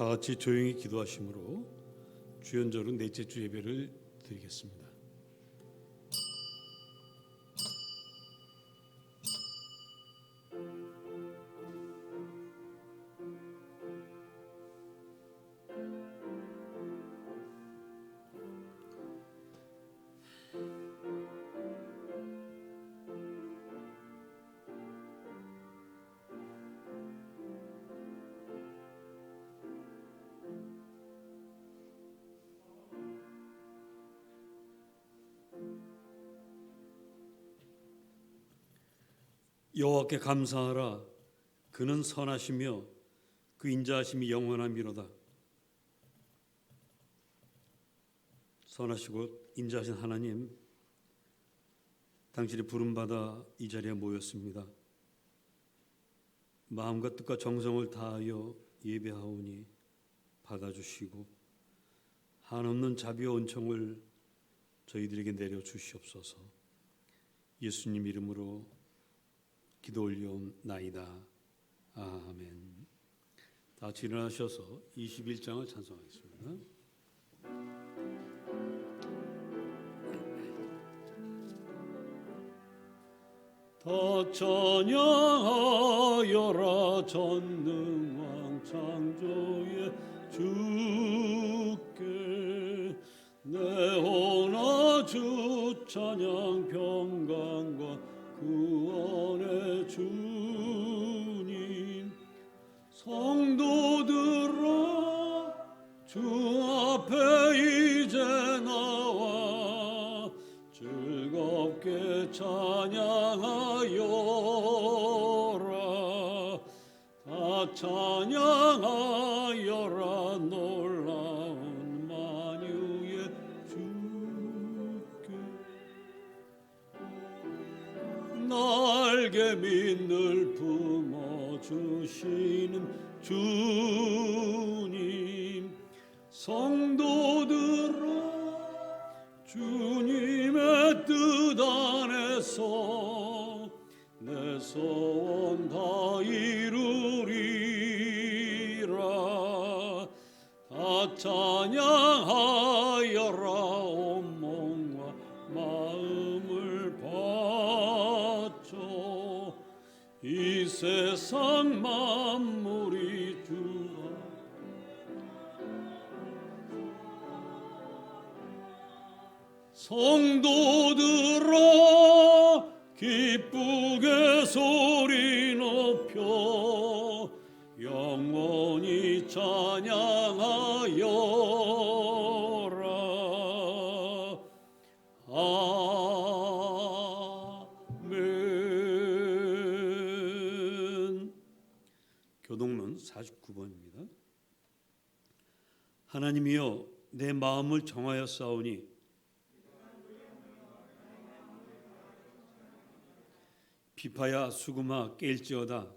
다 같이 조용히 기도하심으로 주연절은 넷째 주 예배를 드리겠습니다. 여호와께 감사하라. 그는 선하시며 그 인자하심이 영원함이로다. 선하시고 인자하신 하나님, 당신의 부름받아 이 자리에 모였습니다. 마음과 뜻과 정성을 다하여 예배하오니 받아주시고 한없는 자비와 은총을 저희들에게 내려주시옵소서. 예수님 이름으로 기도 올려옵나이다. 아멘. 다 같이 일어나셔서 21장을 찬송하겠습니다. 다 찬양하여라 전능왕 창조의 주께 내 주 찬양 평강과 구원의 주님 성도들아 주 앞에 이제 나와 즐겁게 찬양하여라. 다 찬양하여라 놀라운 만유의 주께 날개 밑을 품어주시는 주님 성도들아 주님의 뜻 안에서 내 소원 다 이루리라. 다 찬양하여라 온몸과 마음을 바쳐 이 세상 만물이 주 성도들아 기쁘게 소리 높여 영원히 찬양하여라. 아멘. 교동론 49번입니다. 하나님이여 내 마음을 정하였사오니 비파야 수금아 깰지어다.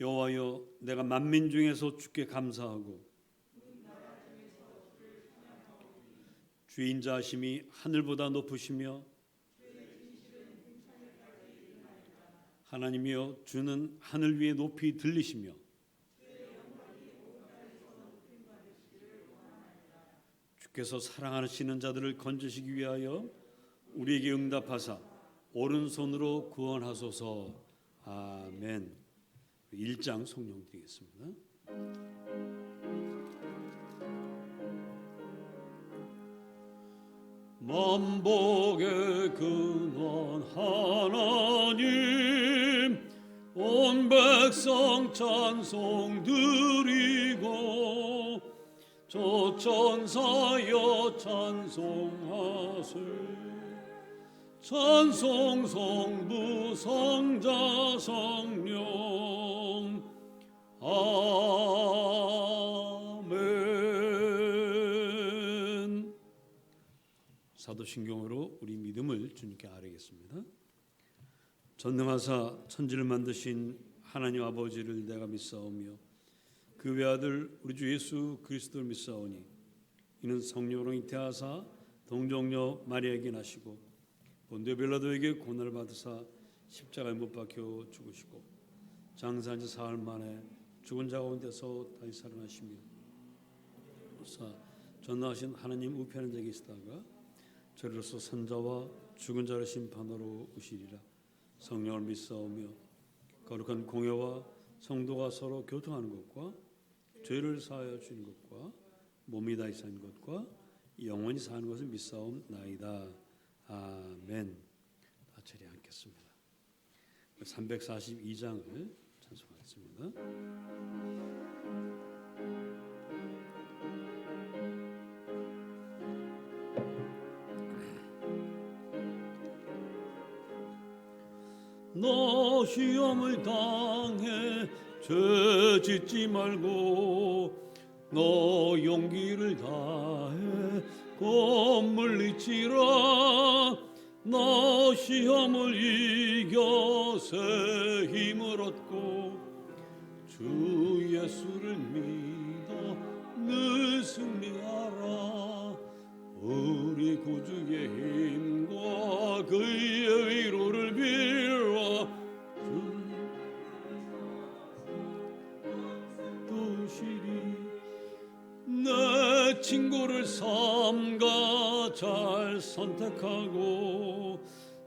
여호와여 내가 만민 중에서 주께 감사하고 주의 인자하심이 하늘보다 높으시며 하나님이여 주는 하늘 위에 높이 들리시며 주께서 사랑하시는 자들을 건지시기 위하여 우리에게 응답하사 오른손으로 구원하소서. 아멘. 1장 성령 드리겠습니다. 만복의 근원 하나님 온 백성 찬송 드리고 조천사여 찬송하세. 찬송 성부 성자 성령 아멘. 사도신경으로 우리 믿음을 주님께 아뢰겠습니다. 전능하사 천지를 만드신 하나님 아버지를 내가 믿사오며 그 외아들 우리 주 예수 그리스도를 믿사오니 이는 성령으로 잉태하사 동정녀 마리아에게 나시고 본디오 빌라도에게 고난을 받으사 십자가에 못 박혀 죽으시고 장사한 지 사흘 만에 죽은 자 가운데서 다시 살아나시며 전능하신 하나님 우편한 자에 계시다가 저리로서 산자와 죽은 자를 심판하러 오시리라. 성령을 믿사오며 거룩한 공회와 성도가 서로 교통하는 것과 죄를 사하여 주는 것과 몸이 다시 사는 것과 영원히 사는 것을 믿사옵나이다. 아멘. 다 자리에 앉겠습니다. 342장을 찬송하겠습니다. 너 시험을 당해 죄 짓지 말고 너 용기를 다해 god물리치라. 너 시험을 이겨 새 힘을 얻고 주 예수를 믿어 늘 승리하라. 우리 구주의 힘과 그의 위로를 빌어 주시리. 내 친구를 삼가 잘 선택하고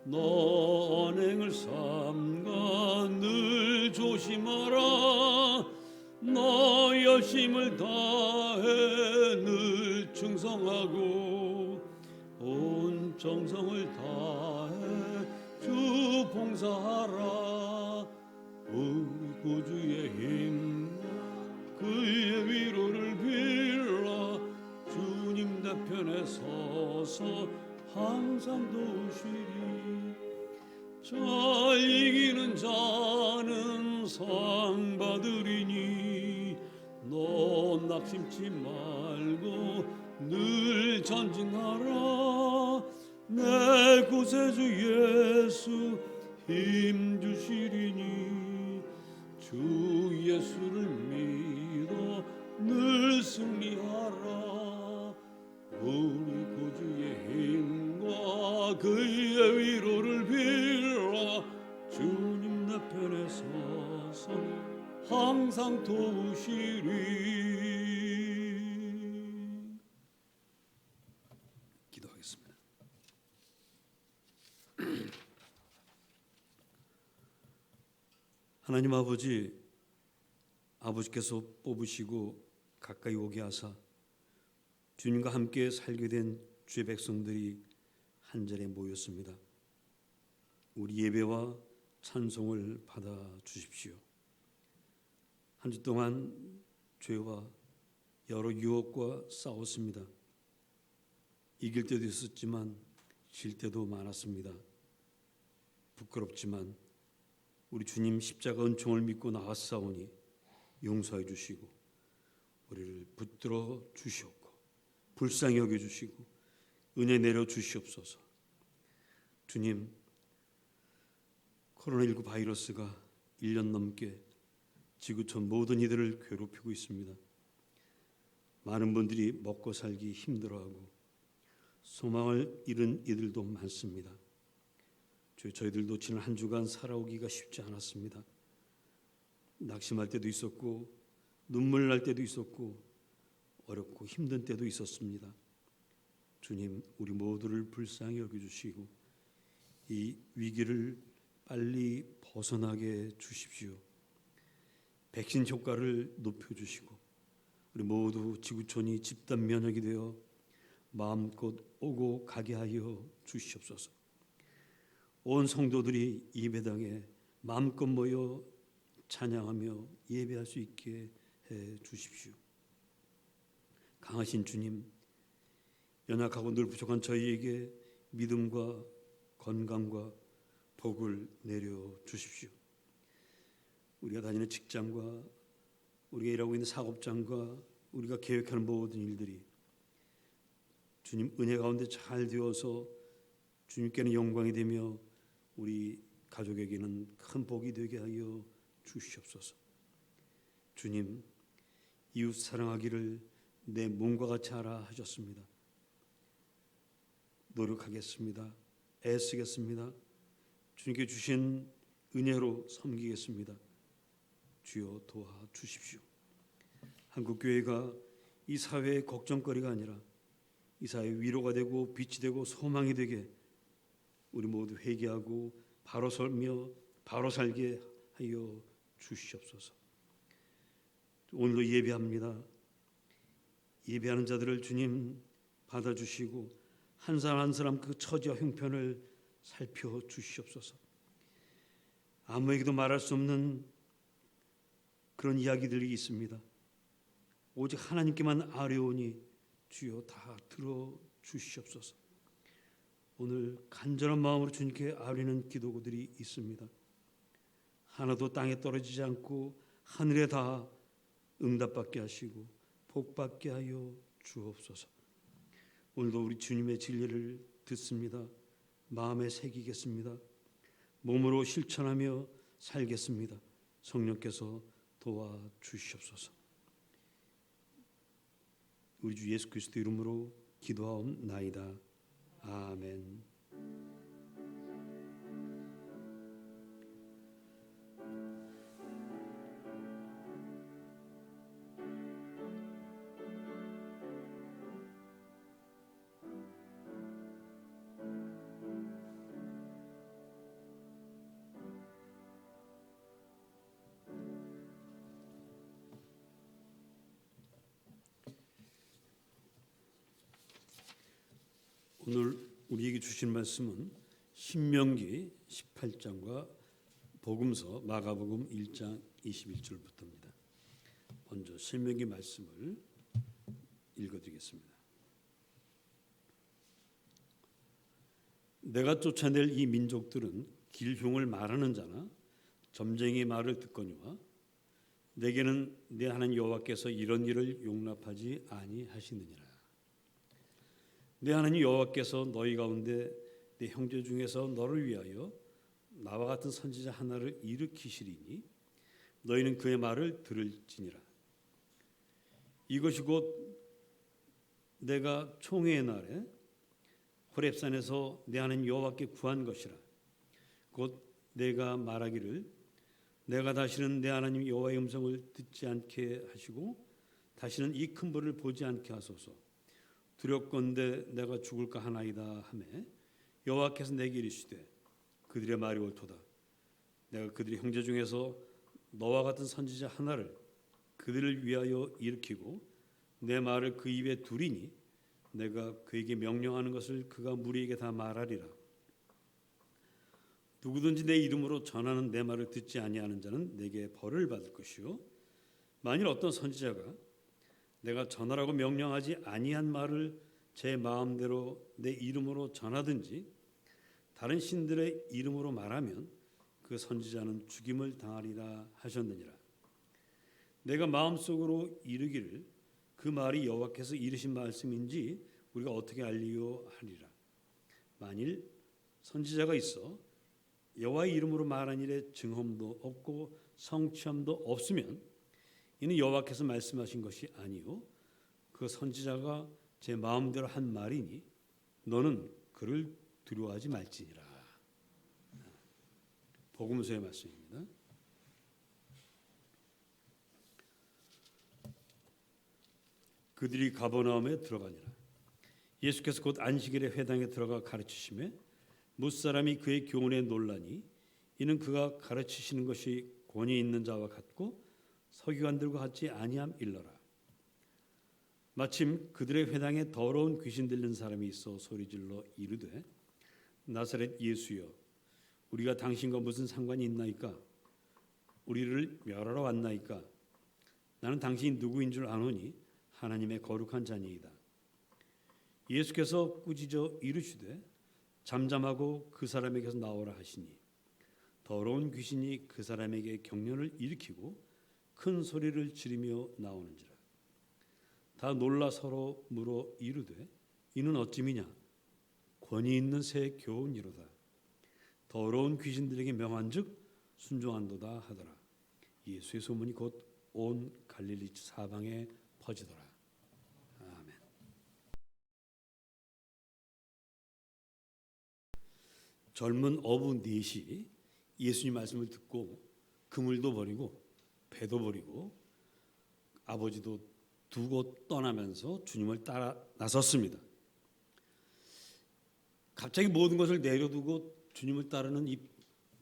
너 언행을 삼가 늘 조심하라. 너 열심을 다해 늘 충성하고 온 정성을 다해 주 봉사하라. 우리 구주의 힘 그의 위로를 빌라. 주님 내 편에 서서 항상 도우시리. 잘 이기는 자는 상 받으리니 너 낙심치 말고 늘 전진하라. 내 구세주 예수 힘 주시리니 주 예수를 믿어 늘 승리하라. 우리 구주의 힘과 그의 위로를 빌어 주님 내 편에 서서 항상 도우시리. 기도하겠습니다. 하나님 아버지께서 뽑으시고 가까이 오게 하사 주님과 함께 살게 된 주의 백성들이 한 자리에 모였습니다. 우리 예배와 찬송을 받아 주십시오. 한 주 동안 죄와 여러 유혹과 싸웠습니다. 이길 때도 있었지만 질 때도 많았습니다. 부끄럽지만 우리 주님 십자가 은총을 믿고 나왔사오니 용서해 주시고 우리를 붙들어 주시옵고 불쌍히 여겨 주시고 은혜 내려 주시옵소서. 주님, 코로나19 바이러스가 1년 넘게 지구촌 모든 이들을 괴롭히고 있습니다. 많은 분들이 먹고 살기 힘들어하고 소망을 잃은 이들도 많습니다. 저희들도 지난 한 주간 살아오기가 쉽지 않았습니다. 낙심할 때도 있었고 눈물 날 때도 있었고 어렵고 힘든 때도 있었습니다. 주님, 우리 모두를 불쌍히 여겨주시고 이 위기를 빨리 벗어나게 주십시오. 백신 효과를 높여주시고 우리 모두 지구촌이 집단 면역이 되어 마음껏 오고 가게 하여 주시옵소서. 온 성도들이 예배당에 마음껏 모여 찬양하며 예배할 수 있게 해 주십시오. 강하신 주님, 연약하고 늘 부족한 저희에게 믿음과 건강과 복을 내려 주십시오. 우리가 다니는 직장과 우리가 일하고 있는 사업장과 우리가 계획하는 모든 일들이 주님 은혜 가운데 잘 되어서 주님께는 영광이 되며 우리 가족에게는 큰 복이 되게 하여 주시옵소서. 주님, 이웃 사랑하기를 내 몸과 같이 하라 하셨습니다. 노력하겠습니다. 애쓰겠습니다. 주님께 주신 은혜로 섬기겠습니다. 주여 도와주십시오. 한국교회가 이 사회의 걱정거리가 아니라 이 사회의 위로가 되고 빛이 되고 소망이 되게 우리 모두 회개하고 바로 설며 바로 살게 하여 주시옵소서. 오늘도 예배합니다. 예배하는 자들을 주님 받아주시고 한 사람 한 사람 그 처지와 형편을 살펴주시옵소서. 아무에게도 말할 수 없는 그런 이야기들이 있습니다. 오직 하나님께만 아뢰오니 주여 다 들어주시옵소서. 오늘 간절한 마음으로 주님께 아뢰는 기도들이 있습니다. 하나도 땅에 떨어지지 않고 하늘에 다 응답받게 하시고 복받게 하여 주옵소서. 오늘도 우리 주님의 진리를 듣습니다. 마음에 새기겠습니다. 몸으로 실천하며 살겠습니다. 성령께서 도와주시옵소서. 우리 주 예수 그리스도 이름으로 기도하옵나이다. 아멘. 오늘 우리에게 주신 말씀은 신명기 18장과 복음서 마가복음 1장 21절부터입니다. 먼저 신명기 말씀을 읽어드리겠습니다. 내가 쫓아낼 이 민족들은 길흉을 말하는 자나 점쟁이 말을 듣거니와 내게는 내 하나님 여호와께서 이런 일을 용납하지 아니하시느니라. 내 하나님 여호와께서 너희 가운데 내 형제 중에서 너를 위하여 나와 같은 선지자 하나를 일으키시리니 너희는 그의 말을 들을지니라. 이것이 곧 내가 총회의 날에 호렙산에서 내 하나님 여호와께 구한 것이라. 곧 내가 말하기를 내가 다시는 내 하나님 여호와의 음성을 듣지 않게 하시고 다시는 이 큰 벌을 보지 않게 하소서. 두렵건대 내가 죽을까 하나이다 하매 여호와께서 내게 이르시되 그들의 말이 옳도다. 내가 그들의 형제 중에서 너와 같은 선지자 하나를 그들을 위하여 일으키고 내 말을 그 입에 두리니 내가 그에게 명령하는 것을 그가 무리에게 다 말하리라. 누구든지 내 이름으로 전하는 내 말을 듣지 아니하는 자는 내게 벌을 받을 것이요 만일 어떤 선지자가 내가 전하라고 명령하지 아니한 말을 제 마음대로 내 이름으로 전하든지 다른 신들의 이름으로 말하면 그 선지자는 죽임을 당하리라 하셨느니라. 내가 마음속으로 이르기를 그 말이 여호와께서 이르신 말씀인지 우리가 어떻게 알리요 하리라. 만일 선지자가 있어 여호와의 이름으로 말한 일에 증언도 없고 성취함도 없으면 이는 여호와께서 말씀하신 것이 아니요 그 선지자가 제 마음대로 한 말이니 너는 그를 두려워하지 말지니라. 복음서의 말씀입니다. 그들이 가버나움에 들어가니라. 예수께서 곧 안식일에 회당에 들어가 가르치시매 무사람이 그의 교훈에 놀라니 이는 그가 가르치시는 것이 권위 있는 자와 같고 서기관들과 같지 아니함 일러라. 마침 그들의 회당에 더러운 귀신 들린 사람이 있어 소리질러 이르되 나사렛 예수여 우리가 당신과 무슨 상관이 있나이까? 우리를 멸하러 왔나이까? 나는 당신이 누구인 줄 아노니 하나님의 거룩한 자니이다. 예수께서 꾸짖어 이르시되 잠잠하고 그 사람에게서 나오라 하시니 더러운 귀신이 그 사람에게 경련을 일으키고 큰 소리를 지르며 나오는지라. 다 놀라 서로 물어 이르되 이는 어찌미냐 권위 있는 새 교훈이로다. 더러운 귀신들에게 명한즉 순종한도다 하더라. 예수의 소문이 곧 온 갈릴리 사방에 퍼지더라. 아멘. 젊은 어부 넷이 예수님 말씀을 듣고 그물도 버리고 배도 버리고 아버지도 두고 떠나면서 주님을 따라 나섰습니다. 갑자기 모든 것을 내려두고 주님을 따르는 이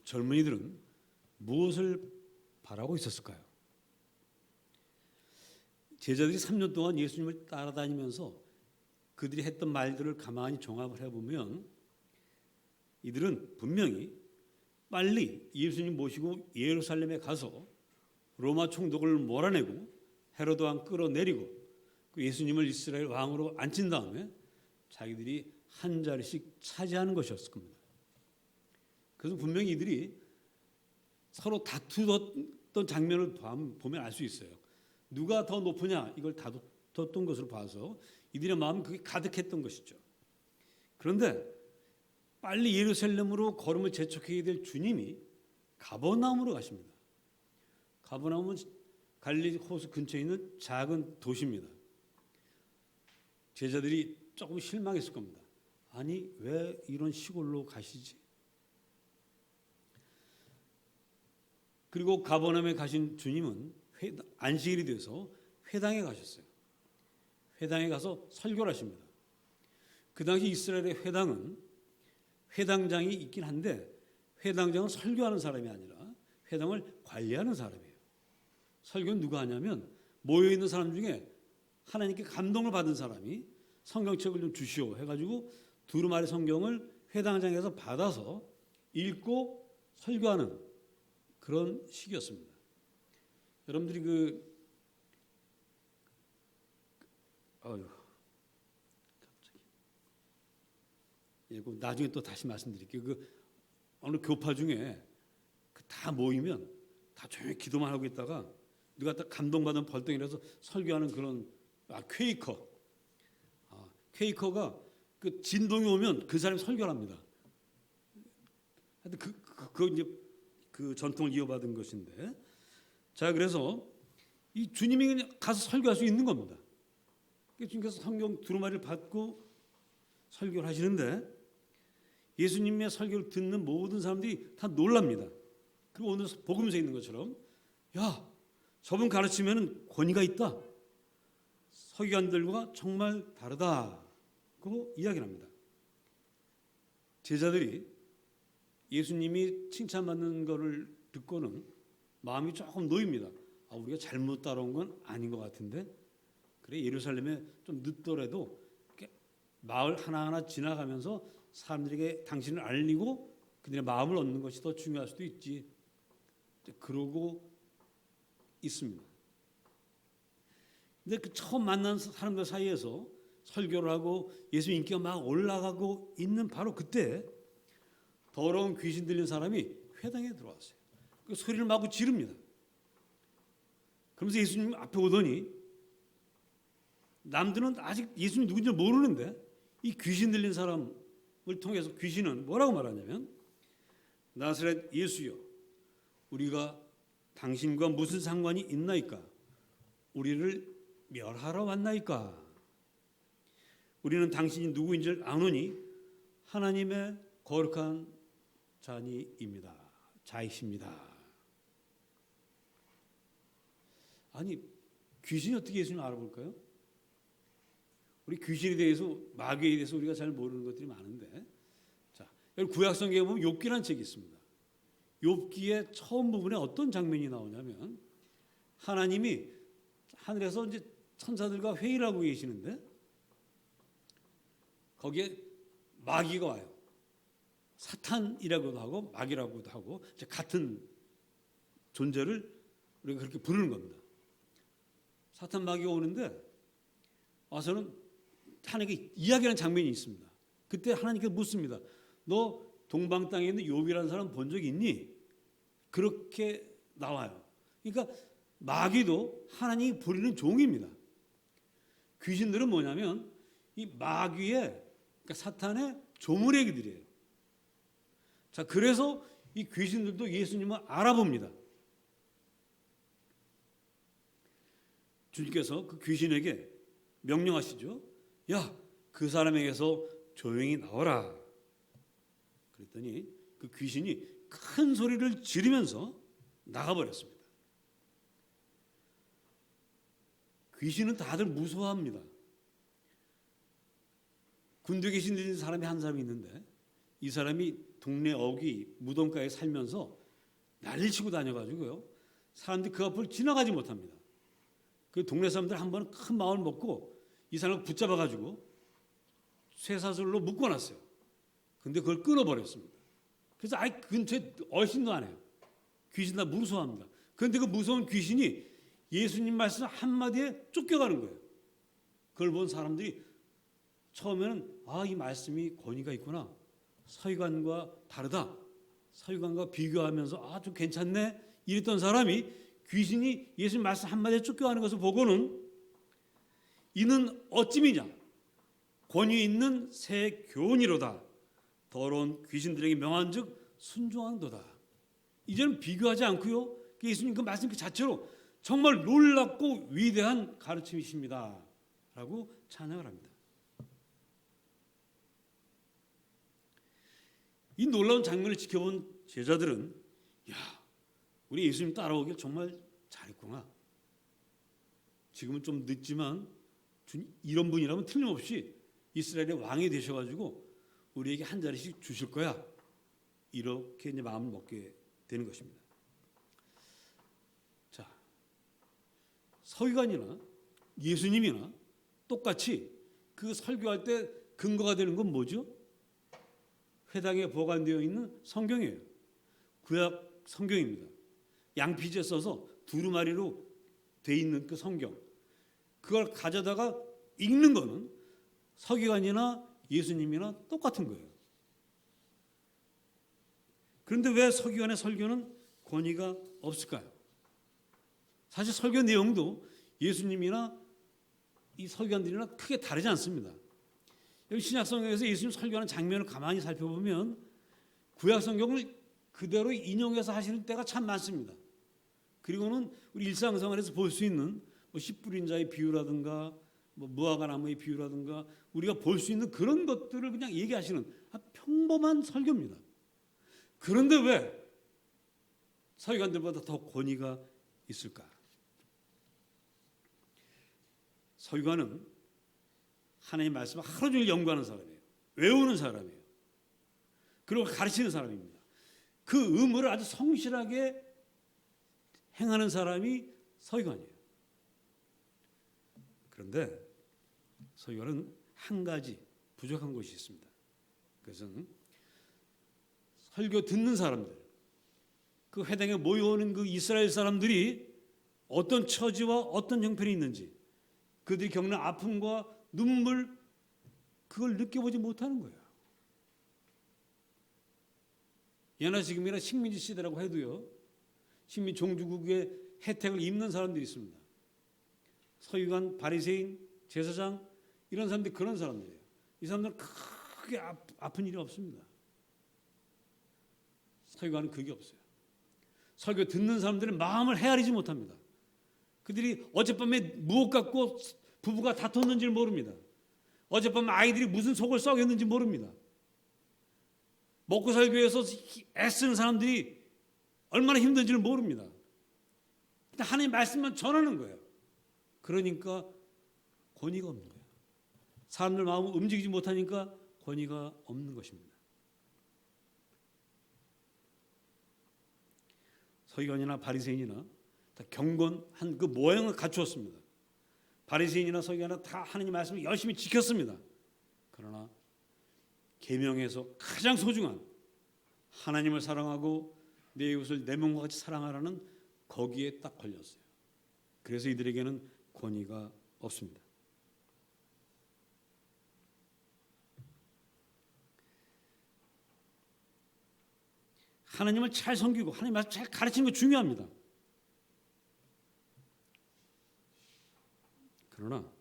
젊은이들은 무엇을 바라고 있었을까요? 제자들이 3년 동안 예수님을 따라다니면서 그들이 했던 말들을 가만히 종합을 해보면 이들은 분명히 빨리 예수님 모시고 예루살렘에 가서 로마 총독을 몰아내고 헤로드 왕 끌어내리고 그 예수님을 이스라엘 왕으로 앉힌 다음에 자기들이 한 자리씩 차지하는 것이었을 겁니다. 그래서 분명히 이들이 서로 다투었던 장면을 보면 알 수 있어요. 누가 더 높으냐 이걸 다투었던 것으로 봐서 이들의 마음은 그게 가득했던 것이죠. 그런데 빨리 예루살렘으로 걸음을 재촉해야 될 주님이 가버나움으로 가십니다. 가버나움은 갈릴리 호수 근처에 있는 작은 도시입니다. 제자들이 조금 실망했을 겁니다. 아니 왜 이런 시골로 가시지? 그리고 가버나움에 가신 주님은 안식일이 돼서 회당에 가셨어요. 회당에 가서 설교를 하십니다. 그 당시 이스라엘의 회당은 회당장이 있긴 한데 회당장은 설교하는 사람이 아니라 회당을 관리하는 사람이에요. 설교는 누가 하냐면 모여있는 사람 중에 하나님께 감동을 받은 사람이 성경책을 좀 주시오 해가지고 두루마리 성경을 회당장에서 받아서 읽고 설교하는 그런 시기였습니다. 여러분들이 나중에 또 다시 말씀드릴게요. 어느 교파 중에 다 모이면 다 조용히 기도만 하고 있다가 누가 딱 감동받은 벌덩이라서 설교하는 그런 퀘이커가 그 진동이 오면 그 사람이 설교를 합니다. 하여튼 이제 그 전통을 이어받은 것인데, 자 그래서 이 주님이 그냥 가서 설교할 수 있는 겁니다. 주님께서 성경 두루마리를 받고 설교를 하시는데 예수님의 설교를 듣는 모든 사람들이 다 놀랍니다. 그리고 오늘 복음서에 있는 것처럼 야 저분 가르치면 권위가 있다. 서기관들과 정말 다르다고 이야기를 합니다. 제자들이 예수님이 칭찬받는 것을 듣고는 마음이 조금 놓입니다. 우리가 잘못 따라온 건 아닌 것 같은데 그래 예루살렘에 좀 늦더라도 마을 하나하나 지나가면서 사람들에게 당신을 알리고 그들의 마음을 얻는 것이 더 중요할 수도 있지. 그러고 있습니다. 근데 그 처음 만난 사람들 사이에서 설교를 하고 예수 인기가 막 올라가고 있는 바로 그때 더러운 귀신 들린 사람이 회당에 들어왔어요. 그 소리를 마구 지릅니다. 그러면서 예수님 앞에 오더니 남들은 아직 예수님 누군지 모르는데 이 귀신 들린 사람을 통해서 귀신은 뭐라고 말하냐면 나사렛 예수여 우리가 당신과 무슨 상관이 있나이까? 우리를 멸하러 왔나이까? 우리는 당신이 누구인지 아노니 하나님의 거룩한 자이십니다. 아니 귀신이 어떻게 예수님을 알아볼까요? 우리 귀신에 대해서 마귀에 대해서 우리가 잘 모르는 것들이 많은데 자 여기 구약성경에 보면 욥기라는 책이 있습니다. 욥기의 처음 부분에 어떤 장면이 나오냐면 하나님이 하늘에서 이제 천사들과 회의를 하고 계시는데 거기에 마귀가 와요. 사탄이라고도 하고 마귀라고도 하고 같은 존재를 우리가 그렇게 부르는 겁니다. 사탄 마귀가 오는데 와서는 하나님께 이야기하는 장면이 있습니다. 그때 하나님께 묻습니다. 너 동방 땅에 있는 욥이라는 사람 본 적이 있니? 그렇게 나와요. 그러니까 마귀도 하나님이 부리는 종입니다. 귀신들은 뭐냐면 이 마귀의, 그러니까 사탄의 조문애기들이에요. 자, 그래서 이 귀신들도 예수님을 알아봅니다. 주님께서 그 귀신에게 명령하시죠. 야, 그 사람에게서 조용히 나와라. 그랬더니 그 귀신이 큰 소리를 지르면서 나가버렸습니다. 귀신은 다들 무서워합니다. 군대에 계신 사람이 한 사람이 있는데 이 사람이 동네 어귀 무덤가에 살면서 난리치고 다녀가지고요. 사람들이 그 앞을 지나가지 못합니다. 그 동네 사람들 한 번은 큰 마음을 먹고 이 사람을 붙잡아가지고 쇠사슬로 묶어놨어요. 근데 그걸 끊어버렸습니다. 그래서 아예 근처에 얼씬도 안 해요. 귀신 다 무서워합니다. 그런데 그 무서운 귀신이 예수님 말씀 한마디에 쫓겨가는 거예요. 그걸 본 사람들이 처음에는 이 말씀이 권위가 있구나. 서기관과 다르다. 서기관과 비교하면서 좀 괜찮네. 이랬던 사람이 귀신이 예수님 말씀 한마디에 쫓겨가는 것을 보고는 이는 어찌미냐. 권위 있는 새 교훈이로다. 더러운 귀신들에게 명한즉 순종한도다. 이제는 비교하지 않고요. 예수님 그 말씀 그 자체로 정말 놀랍고 위대한 가르침이십니다. 라고 찬양을 합니다. 이 놀라운 장면을 지켜본 제자들은 우리 예수님 따라오길 정말 잘했구나. 지금은 좀 늦지만 이런 분이라면 틀림없이 이스라엘의 왕이 되셔가지고 우리에게 한 자리씩 주실 거야. 이렇게 이제 마음을 먹게 되는 것입니다. 자, 서기관이나 예수님이나 똑같이 그 설교할 때 근거가 되는 건 뭐죠? 회당에 보관되어 있는 성경이에요. 구약 성경입니다. 양피지에 써서 두루마리로 돼 있는 그 성경. 그걸 가져다가 읽는 거는 서기관이나 예수님이나 똑같은 거예요. 그런데 왜 서기관의 설교는 권위가 없을까요? 사실 설교 내용도 예수님이나 이 서기관들이나 크게 다르지 않습니다. 여기 신약성경에서 예수님 설교하는 장면을 가만히 살펴보면 구약성경을 그대로 인용해서 하시는 때가 참 많습니다. 그리고는 우리 일상생활에서 볼 수 있는 씨 뿌린 자의 비유라든가 무화과 나무의 비유라든가 우리가 볼 수 있는 그런 것들을 그냥 얘기하시는 평범한 설교입니다. 그런데 왜 서기관들보다 더 권위가 있을까? 서기관은 하나님의 말씀을 하루 종일 연구하는 사람이에요. 외우는 사람이에요. 그리고 가르치는 사람입니다. 그 의무를 아주 성실하게 행하는 사람이 서기관이에요. 그런데 서기관은 한 가지 부족한 것이 있습니다. 그것은 설교 듣는 사람들, 그 회당에 모여오는 그 이스라엘 사람들이 어떤 처지와 어떤 형편이 있는지 그들이 겪는 아픔과 눈물 그걸 느껴보지 못하는 거예요. 예나 지금이나 식민지 시대라고 해도요. 식민 종주국의 혜택을 입는 사람들이 있습니다. 서기관, 바리새인, 제사장 이런 사람들이 그런 사람들이에요. 이 사람들은 크게 아픈 일이 없습니다. 서기관은 그게 없어요. 설교 듣는 사람들은 마음을 헤아리지 못합니다. 그들이 어젯밤에 무엇 갖고 부부가 다퉜는지를 모릅니다. 어젯밤 아이들이 무슨 속을 썩였는지 모릅니다. 먹고 살기 위해서 애쓰는 사람들이 얼마나 힘든지를 모릅니다. 근데 하나님 말씀만 전하는 거예요. 그러니까 권위가 없는 거예요. 사람들 마음을 움직이지 못하니까 권위가 없는 것입니다. 서기관이나 바리새인이나 다 경건한 그 모양을 갖추었습니다. 바리새인이나 서기관이나 다 하나님 말씀을 열심히 지켰습니다. 그러나 계명에서 가장 소중한 하나님을 사랑하고 내 이웃을 내 몸과 같이 사랑하라는 거기에 딱 걸렸어요. 그래서 이들에게는 권위가 없습니다. 하나님을 잘 섬기고 하나님 말씀 잘 가르치는 거 중요합니다. 그러나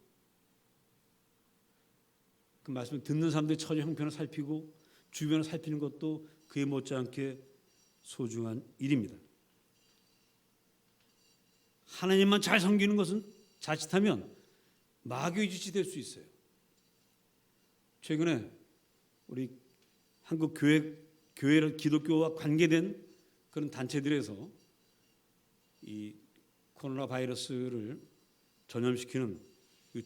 그 말씀을 듣는 사람들의 처지 형편을 살피고 주변을 살피는 것도 그에 못지않게 소중한 일입니다. 하나님만 잘 섬기는 것은 자칫하면 마귀의 짓이 될 수 있어요. 최근에 우리 한국 교회를 기독교와 관계된 그런 단체들에서 이 코로나 바이러스를 전염시키는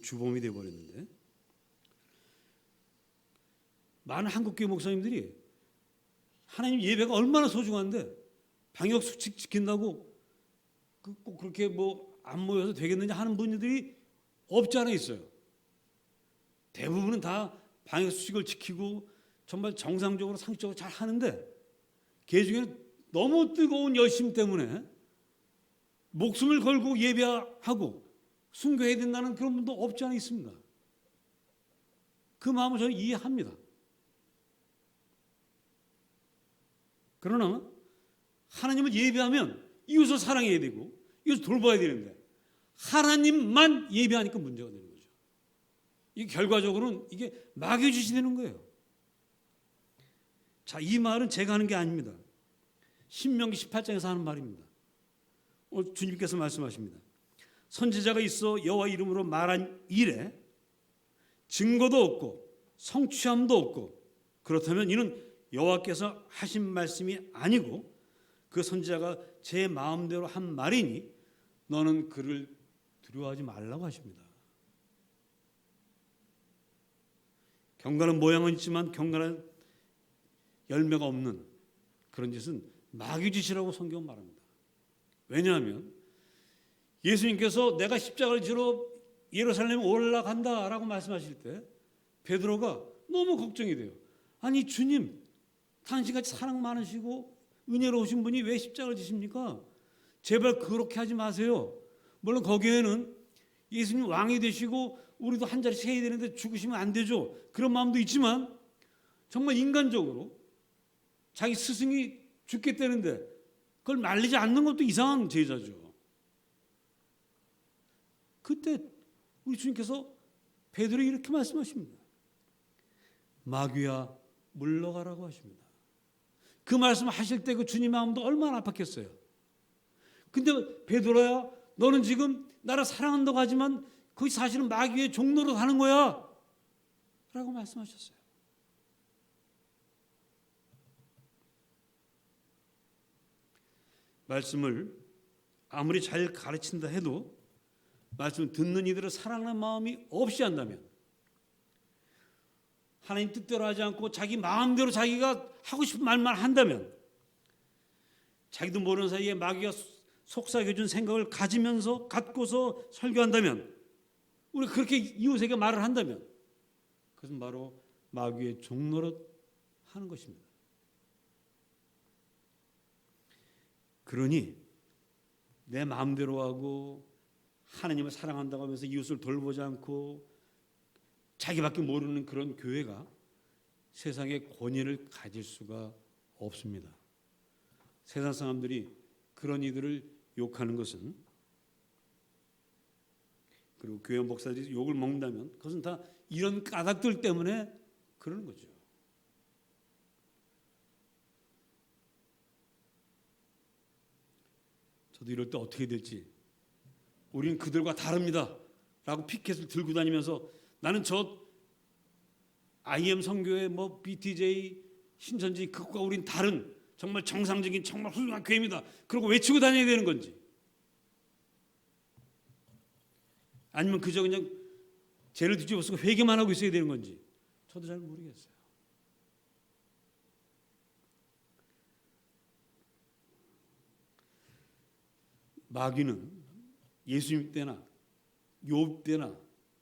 주범이 되어버렸는데, 많은 한국교회 목사님들이 하나님 예배가 얼마나 소중한데 방역 수칙 지킨다고 꼭 그렇게 뭐 안 모여서 되겠느냐 하는 분들이 없지 않아 있어요. 대부분은 다 방역 수칙을 지키고 정말 정상적으로 상식적으로 잘 하는데, 그 중에는 너무 뜨거운 열심 때문에 목숨을 걸고 예배하고 순교해야 된다는 그런 분도 없지 않아 있습니다. 그 마음을 저는 이해합니다. 그러나 하나님을 예배하면 이웃을 사랑해야 되고 이웃을 돌봐야 되는데, 하나님만 예배하니까 문제가 되는 거죠. 이게 결과적으로는 이게 마귀의 짓이 되는 거예요. 자, 이 말은 제가 하는 게 아닙니다. 신명기 18장에서 하는 말입니다. 오늘 주님께서 말씀하십니다. 선지자가 있어 여호와 이름으로 말한 일에 증거도 없고 성취함도 없고, 그렇다면 이는 여호와께서 하신 말씀이 아니고 그 선지자가 제 마음대로 한 말이니 너는 그를 두려워하지 말라고 하십니다. 경건한 모양은 있지만 경건한 열매가 없는 그런 짓은 마귀 짓이라고 성경은 말합니다. 왜냐하면 예수님께서 내가 십자가를 지러 예루살렘에 올라간다라고 말씀하실 때 베드로가 너무 걱정이 돼요. 아니 주님, 당신같이 사랑 많으시고 은혜로우신 분이 왜 십자가를 지십니까? 제발 그렇게 하지 마세요. 물론 거기에는 예수님 왕이 되시고 우리도 한 자리 세야 되는데 죽으시면 안 되죠. 그런 마음도 있지만 정말 인간적으로 자기 스승이 죽겠다는데 그걸 말리지 않는 것도 이상한 제자죠. 그때 우리 주님께서 베드로에게 이렇게 말씀하십니다. 마귀야 물러가라고 하십니다. 그 말씀을 하실 때 그 주님 마음도 얼마나 아팠겠어요. 근데 베드로야, 너는 지금 나를 사랑한다고 하지만 그게 사실은 마귀의 종로로 가는 거야 라고 말씀하셨어요. 말씀을 아무리 잘 가르친다 해도 말씀을 듣는 이들을 사랑하는 마음이 없이 한다면, 하나님 뜻대로 하지 않고 자기 마음대로 자기가 하고 싶은 말만 한다면, 자기도 모르는 사이에 마귀가 속삭여준 생각을 갖고서 설교한다면, 우리 그렇게 이웃에게 말을 한다면 그것은 바로 마귀의 종노릇 하는 것입니다. 그러니 내 마음대로 하고 하나님을 사랑한다고 하면서 이웃을 돌보지 않고 자기밖에 모르는 그런 교회가 세상의 권위를 가질 수가 없습니다. 세상 사람들이 그런 이들을 욕하는 것은, 그리고 교회 목사들이 욕을 먹는다면 그것은 다 이런 까닭들 때문에 그러는 거죠. 저도 이럴 때 어떻게 될지, 우리는 그들과 다릅니다 라고 피켓을 들고 다니면서 나는 저 IM 선교회 뭐 BTJ 신천지 그것과 우린 다른 정말 정상적인 정말 훌륭한 교회입니다 그러고 외치고 다녀야 되는 건지, 아니면 그저 그냥 죄를 뒤집어 쓰고 회개만 하고 있어야 되는 건지 저도 잘 모르겠어요. 마귀는 예수님 때나 욥 때나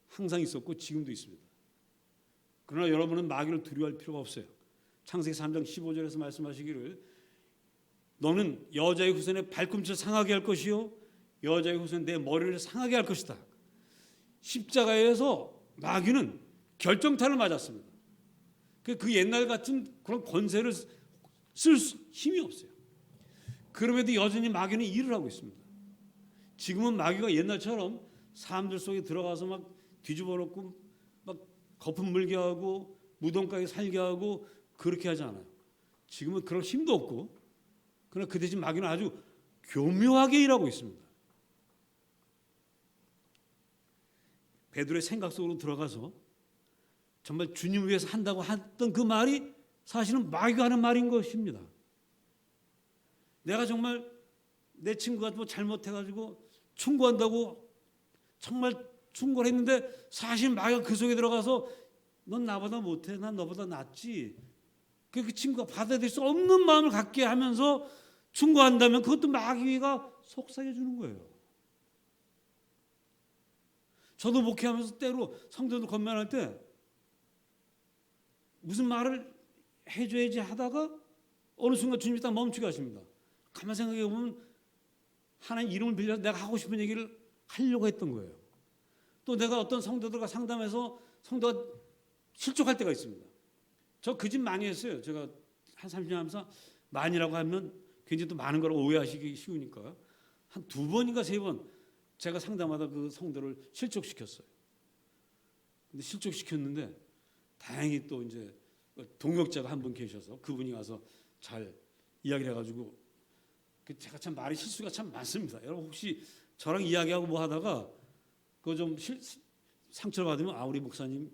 항상 있었고 지금도 있습니다. 그러나 여러분은 마귀를 두려워할 필요가 없어요. 창세기 3장 15절에서 말씀하시기를 너는 여자의 후손의 발꿈치를 상하게 할 것이요 여자의 후손은 내 머리를 상하게 할 것이다. 십자가에서 마귀는 결정타를 맞았습니다. 그 옛날 같은 그런 권세를 쓸 힘이 없어요. 그럼에도 여전히 마귀는 일을 하고 있습니다. 지금은 마귀가 옛날처럼 사람들 속에 들어가서 막 뒤집어 놓고 막 거품 물게 하고 무덤가게 살게 하고 그렇게 하지 않아요. 지금은 그럴 힘도 없고, 그러나 그 대신 마귀는 아주 교묘하게 일하고 있습니다. 베드로의 생각 속으로 들어가서 정말 주님 위해서 한다고 했던 그 말이 사실은 마귀가 하는 말인 것입니다. 내가 정말 내 친구가 뭐 잘못해가지고 충고한다고 정말 충고를 했는데 사실 마귀가 그 속에 들어가서 넌 나보다 못해, 난 너보다 낫지. 그 친구가 받아들일 수 없는 마음을 갖게 하면서 충고한다면 그것도 마귀가 속삭여 주는 거예요. 저도 목회하면서 때로 성도들 건면할 때 무슨 말을 해줘야지 하다가 어느 순간 주님이 딱 멈추게 하십니다. 가만 생각해 보면 하나님 이름을 빌려서 내가 하고 싶은 얘기를 하려고 했던 거예요. 또 내가 어떤 성도들과 상담해서 성도가 실족할 때가 있습니다. 저 그 집 많이 했어요. 제가 한 30년 하면서 많이라고 하면 굉장히 또 많은 걸 오해하시기 쉬우니까 한 2번인가 3번 제가 상담하다 그 성도를 실족시켰어요. 근데 실족시켰는데 다행히 또 이제 동역자가 한 분 계셔서 그분이 와서 잘 이야기를 해가지고 제가 참 말이 실수가 참 많습니다. 여러분 혹시 저랑 이야기하고 뭐 하다가 그거 좀 상처를 받으면 우리 목사님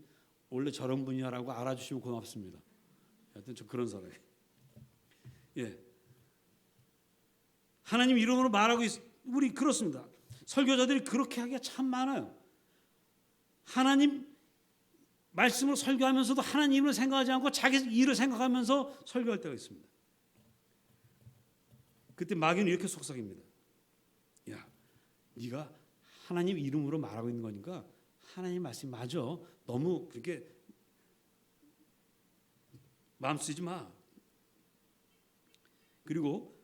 원래 저런 분이야라고 알아주시면 고맙습니다. 하여튼 저 그런 사람이에요. 예. 하나님 이름으로 말하고 우리 그렇습니다. 설교자들이 그렇게 하기가 참 많아요. 하나님 말씀을 설교하면서도 하나님을 생각하지 않고 자기 일을 생각하면서 설교할 때가 있습니다. 그때 마귀는 이렇게 속삭입니다. 야, 네가 하나님 이름으로 말하고 있는 거니까 하나님 말씀 맞아. 너무 그렇게 마음 쓰지 마. 그리고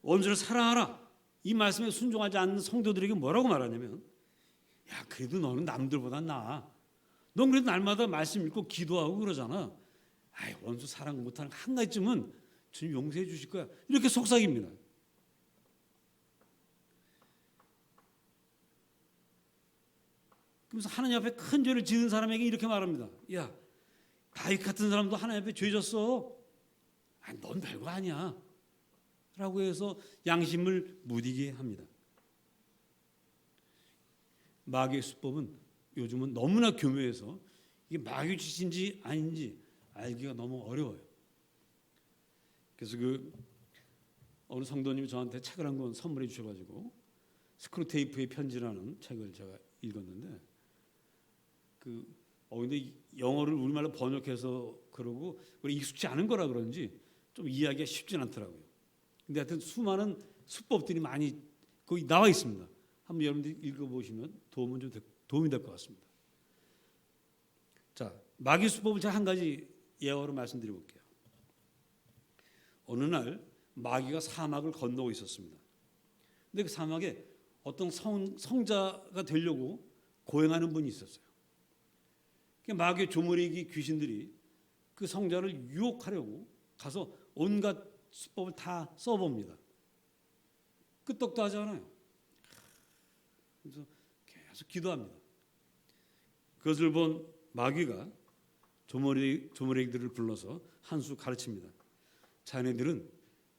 원수를 사랑하라. 이 말씀에 순종하지 않는 성도들에게 뭐라고 말하냐면 야, 그래도 너는 남들보다 나아. 넌 그래도 날마다 말씀 읽고 기도하고 그러잖아. 아이, 원수 사랑 못하는 한 가지쯤은 주님 용서해 주실 거야. 이렇게 속삭입니다. 그래서 하나님 앞에 큰 죄를 지은 사람에게 이렇게 말합니다. 야, 다윗 같은 사람도 하나님 앞에 죄 졌어. 넌 별거 아니야. 라고 해서 양심을 무디게 합니다. 마귀의 수법은 요즘은 너무나 교묘해서 이게 마귀 짓인지 아닌지 알기가 너무 어려워요. 그래서 어느 성도님이 저한테 책을 한 권 선물해 주셔가지고 스크루테이프의 편지라는 책을 제가 읽었는데 근데 영어를 우리말로 번역해서 그러고 익숙지 않은 거라 그런지 좀 이해하기가 쉽진 않더라고요. 근데 하여튼 수많은 수법들이 많이 거기 나와 있습니다. 한번 여러분들이 읽어보시면 도움이 될 것 같습니다. 자, 마귀 수법을 제가 한 가지 예화로 말씀드려 볼게요. 어느 날 마귀가 사막을 건너고 있었습니다. 근데 그 사막에 어떤 성자가 되려고 고행하는 분이 있었어요. 마귀의 조물이기 귀신들이 그 성자를 유혹하려고 가서 온갖 수법을 다 써봅니다. 끄떡도 하지 않아요. 그래서 계속 기도합니다. 그것을 본 마귀가 조물애기들을 불러서 한 수 가르칩니다. 자네들은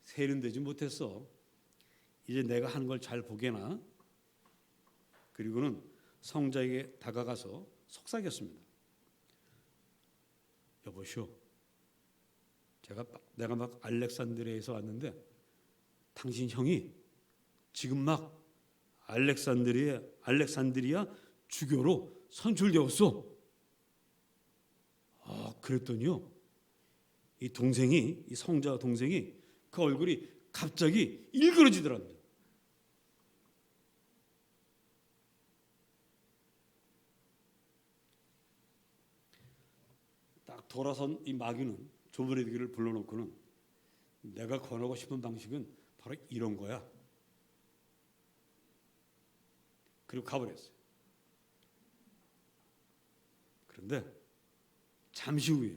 세련되지 못했어. 이제 내가 하는 걸 잘 보게나. 그리고는 성자에게 다가가서 속삭였습니다. 여보시오, 내가 막 알렉산드리아에서 왔는데 당신 형이 지금 막 알렉산드리아 주교로 선출되었어. 그랬더니요, 이 성자 동생이 그 얼굴이 갑자기 일그러지더랍니다. 딱 돌아선 이 마귀는 조물애기를 불러놓고는 내가 권하고 싶은 방식은 바로 이런 거야. 그리고 가버렸어요. 그런데 잠시 후에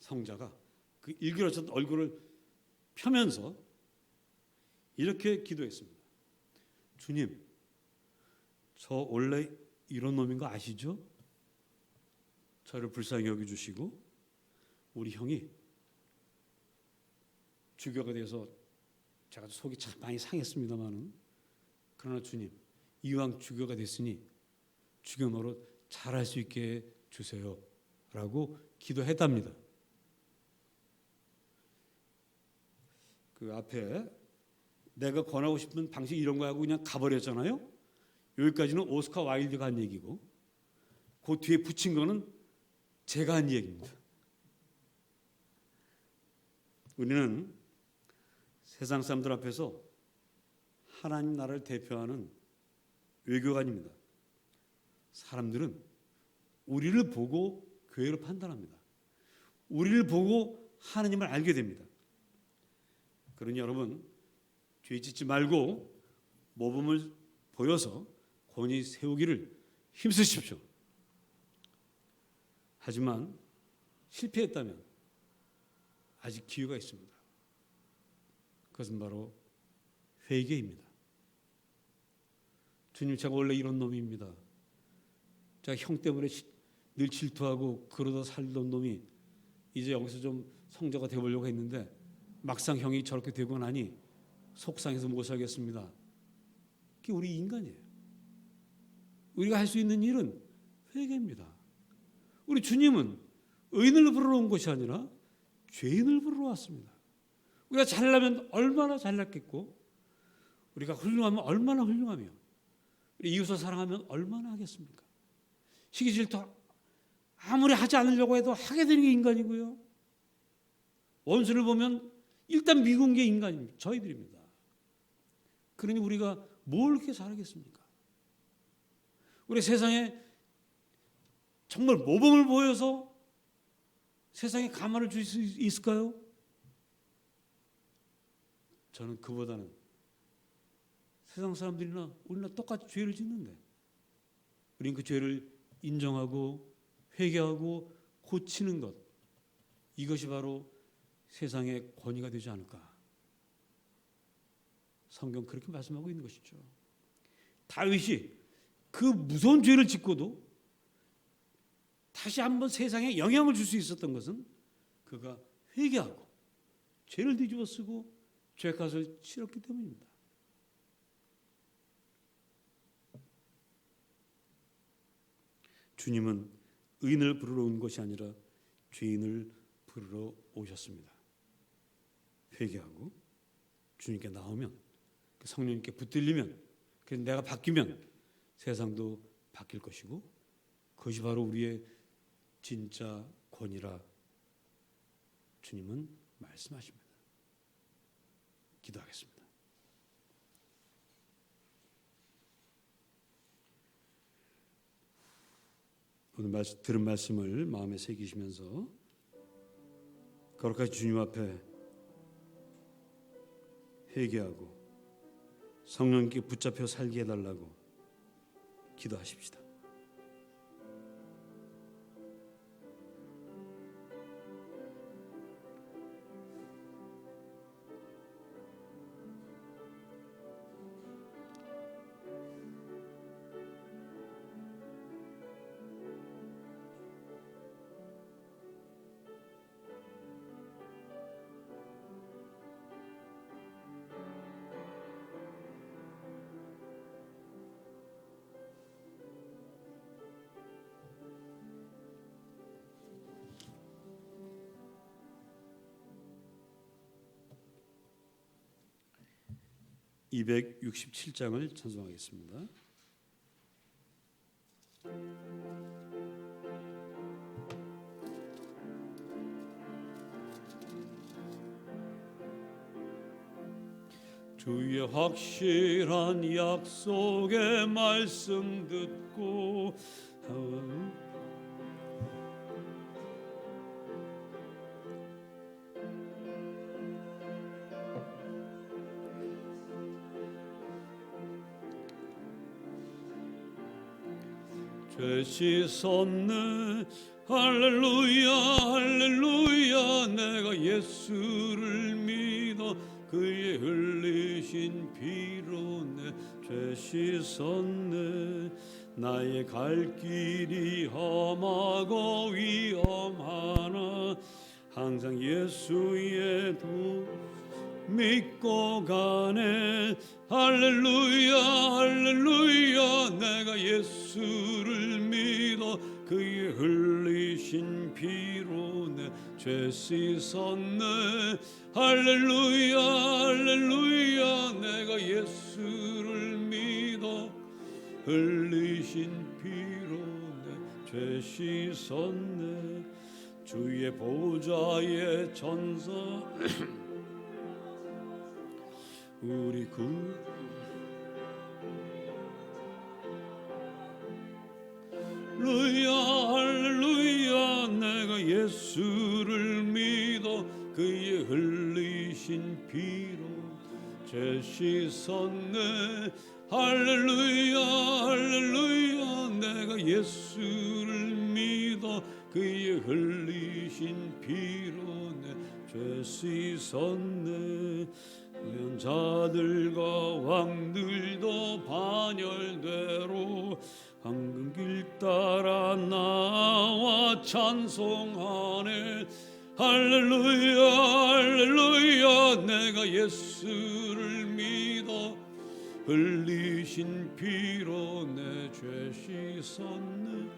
성자가 그 일그러졌던 얼굴을 펴면서 이렇게 기도했습니다. 주님, 저 원래 이런 놈인 거 아시죠? 저를 불쌍히 여겨주시고 우리 형이 주교가 돼서 제가 속이 참 많이 상했습니다마는, 그러나 주님, 이왕 주교가 됐으니 주교 노릇 잘할 수 있게 주세요 라고 기도했답니다. 그 앞에 내가 권하고 싶은 방식 이런 거 하고 그냥 가버렸잖아요. 여기까지는 오스카 와일드가 한 얘기고, 그 뒤에 붙인 거는 제가 한 얘기입니다. 우리는 세상 사람들 앞에서 하나님 나라를 대표하는 외교관입니다. 사람들은 우리를 보고 교회를 판단합니다. 우리를 보고 하나님을 알게 됩니다. 그러니 여러분, 죄 짓지 말고 모범을 보여서 권위 세우기를 힘쓰십시오. 하지만 실패했다면 아직 기회가 있습니다. 그것은 바로 회개입니다. 주님, 제가 원래 이런 놈입니다. 제가 형 때문에 늘 질투하고 그러다 살던 놈이 이제 여기서 좀 성자가 되어보려고 했는데 막상 형이 저렇게 되고 나니 속상해서 못 살겠습니다. 그게 우리 인간이에요. 우리가 할 수 있는 일은 회개입니다. 우리 주님은 의인을 부르러 온 것이 아니라 죄인을 부르러 왔습니다. 우리가 잘나면 얼마나 잘났겠고, 우리가 훌륭하면 얼마나 훌륭하며, 우리 이웃을 사랑하면 얼마나 하겠습니까? 시기 질투 아무리 하지 않으려고 해도 하게 되는 게 인간이고요. 원수를 보면 일단 미운 게 인간입니다. 저희들입니다. 그러니 우리가 뭘 이렇게 잘하겠습니까? 우리 세상에 정말 모범을 보여서 세상에 가만을 줄 수 있을까요? 저는 그보다는 세상 사람들이나 우리나 똑같이 죄를 짓는데 우리는 그 죄를 인정하고 회개하고 고치는 것, 이것이 바로 세상의 권위가 되지 않을까. 성경 그렇게 말씀하고 있는 것이죠. 다윗이 그 무서운 죄를 짓고도 다시 한번 세상에 영향을 줄 수 있었던 것은 그가 회개하고 죄를 뒤집어 쓰고 죄값을 치렀기 때문입니다. 주님은 의인을 부르러 온 것이 아니라 죄인을 부르러 오셨습니다. 회개하고 주님께 나오면, 성령님께 붙들리면, 그래서 내가 바뀌면 세상도 바뀔 것이고, 그것이 바로 우리의 진짜 권위라 주님은 말씀하십니다. 기도하겠습니다. 오늘 들은 말씀을 마음에 새기시면서 거룩하신 주님 앞에 회개하고 성령님께 붙잡혀 살게 해달라고 기도하십시다. (267장을) 찬송하겠습니다. 주의 확실한 약속의 말씀 듣고 죄 씻었네 할렐루야 할렐루야 내가 예수를 믿어 그의 흘리신 피로 내 죄 씻었네 나의 갈 길이 험하고 위험하나 항상 예수의 도 믿고 가네. 할렐루야 할렐루야 내가 예수를 믿어 그의 흘리신 피로 내 죄 씻었네. 할렐루야 할렐루야 내가 예수를 믿어 흘리신 피로 내 죄 씻었네. 주의 보좌의 전사 우리 할렐루야 할렐루야 내가 예수를 믿어 그의 흘리신 피로 죄 씻었네. 할렐루야 할렐루야 내가 예수를 믿어 그의 흘리신 피로 내 죄 씻었네. 연자들과 왕들도 반열대로 황금길 따라 나와 찬송하네. 할렐루야 할렐루야 내가 예수를 믿어 흘리신 피로 내 죄 씻었네.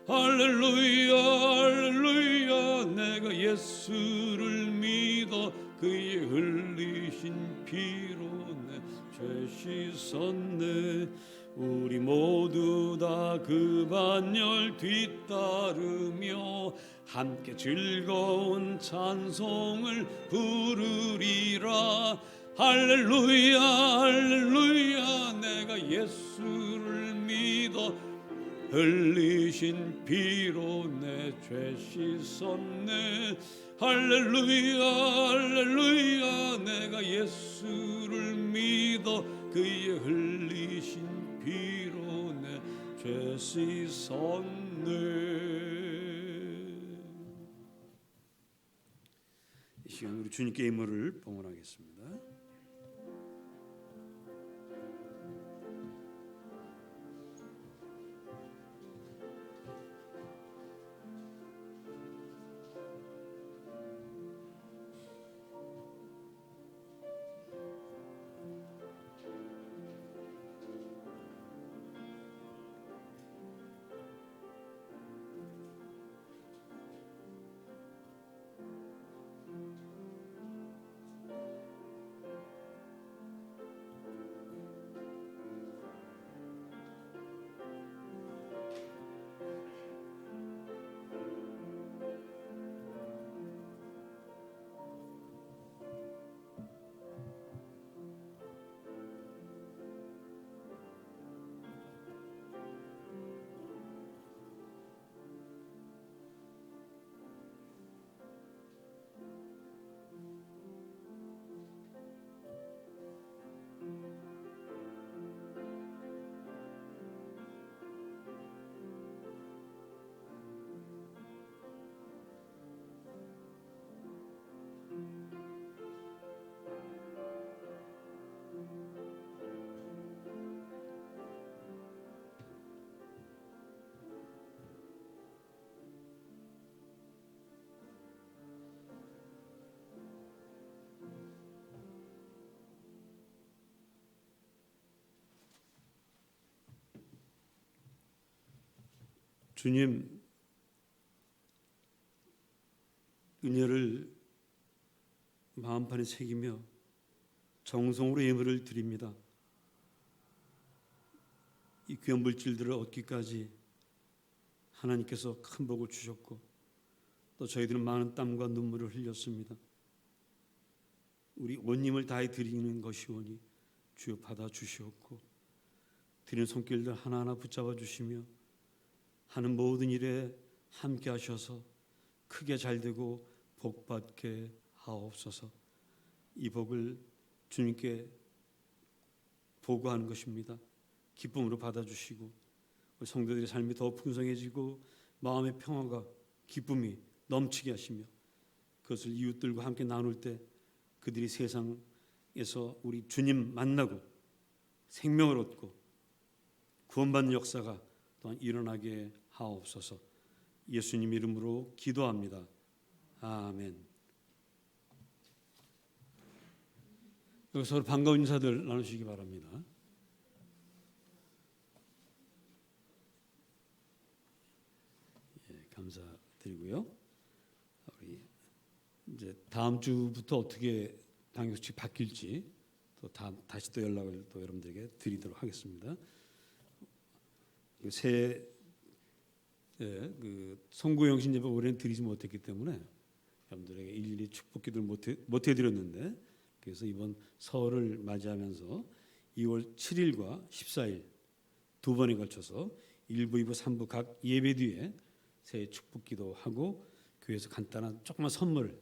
할렐루야 할렐루야 내가 예수를 믿어 그의 흘리신 피로 내 죄 씻었네. 우리 모두 다 그 반열 뒤따르며 함께 즐거운 찬송을 부르리라. 할렐루야 할렐루야 내가 예수를 믿어 흘리신 피로 내 죄 씻었네. 할렐루야 할렐루야 내가 예수를 믿어 그의 흘리신 피로 내 죄 씻었네. 이 시간 우리 주님께 임무를 봉헌하겠습니다. 주님, 은혜를 마음판에 새기며 정성으로 예물을 드립니다. 이 귀한 물질들을 얻기까지 하나님께서 큰 복을 주셨고 또 저희들은 많은 땀과 눈물을 흘렸습니다. 우리 온 힘을 다해 드리는 것이오니 주여 받아 주시옵고 드리는 손길들 하나하나 붙잡아 주시며 하는 모든 일에 함께 하셔서 크게 잘되고 복받게 하옵소서. 이 복을 주님께 보고하는 것입니다. 기쁨으로 받아주시고 우리 성도들의 삶이 더 풍성해지고 마음의 평화가 기쁨이 넘치게 하시며 그것을 이웃들과 함께 나눌 때 그들이 세상에서 우리 주님 만나고 생명을 얻고 구원받는 역사가 또한 일어나게 하옵소서. 예수님 이름으로 기도합니다. 아멘. 여기서 서로 반가운 인사들 나누시기 바랍니다. 예, 감사드리고요. 우리 이제 다음 주부터 어떻게 방역수칙 바뀔지 또 다시 또 연락을 또 여러분들에게 드리도록 하겠습니다. 새 그 송구영신 예배 올해는 드리지 못했기 때문에 여러분들에게 일일이 축복기도를 못 해드렸는데, 그래서 이번 설을 맞이하면서 2월 7일과 14일 두 번에 걸쳐서 1부, 2부, 3부 각 예배 뒤에 새해 축복기도 하고 교회에서 간단한 조그만 선물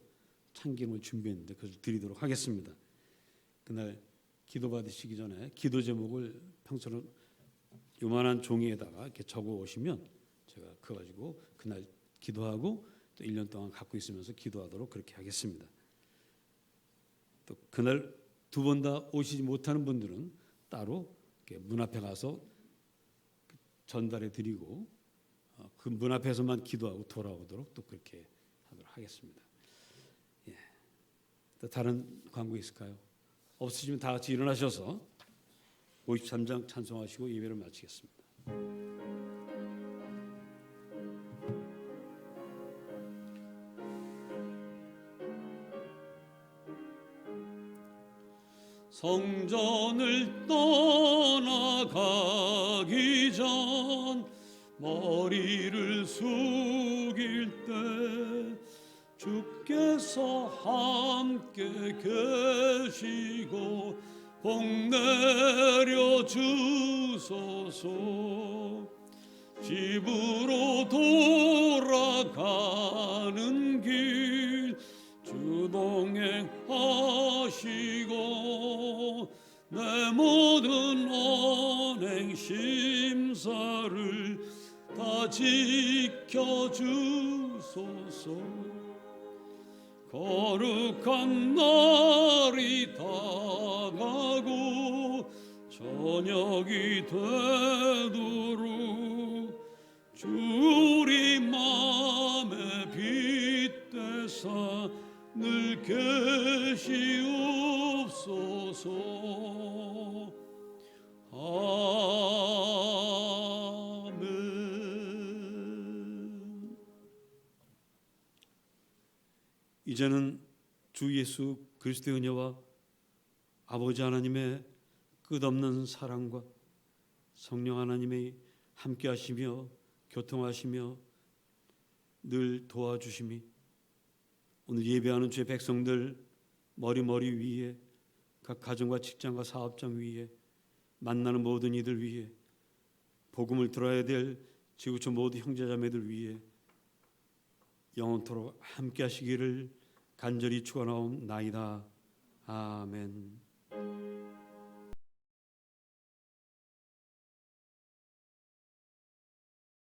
참기름을 준비했는데 그것을 드리도록 하겠습니다. 그날 기도 받으시기 전에 기도 제목을 평소로 요만한 종이에다가 이렇게 적어 오시면 제가 그거 가지고 그날 기도하고 또 1년 동안 갖고 있으면서 기도하도록 그렇게 하겠습니다. 또 그날 두 번 다 오시지 못하는 분들은 따로 이렇게 문 앞에 가서 전달해 드리고 그 문 앞에서만 기도하고 돌아오도록 또 그렇게 하도록 하겠습니다. 예. 또 다른 광고 있을까요? 없으시면 다 같이 일어나셔서 53장 찬송하시고 예배를 마치겠습니다. 성전을 떠나가기 전 머리를 숙일 때 주께서 함께 계시고 복 내려 주소서. 집으로 돌아가는 길 주 동행하시고 내 모든 언행 심사를 다 지켜주소서. 거룩한 날이 다가고 저녁이 되도록 주 우리 맘에 빗대사 늘 계시옵소서. 아멘. 이제는 주 예수 그리스도의 은혜와 아버지 하나님의 끝없는 사랑과 성령 하나님의 함께 하시며 교통하시며 늘 도와주심이 오늘 예배하는 주의 백성들 머리 위에 각 가정과 직장과 사업장 위에 만나는 모든 이들 위에 복음을 들어야 될 지구촌 모든 형제자매들 위에 영원토록 함께 하시기를 간절히 축원하옵나이다. 아멘.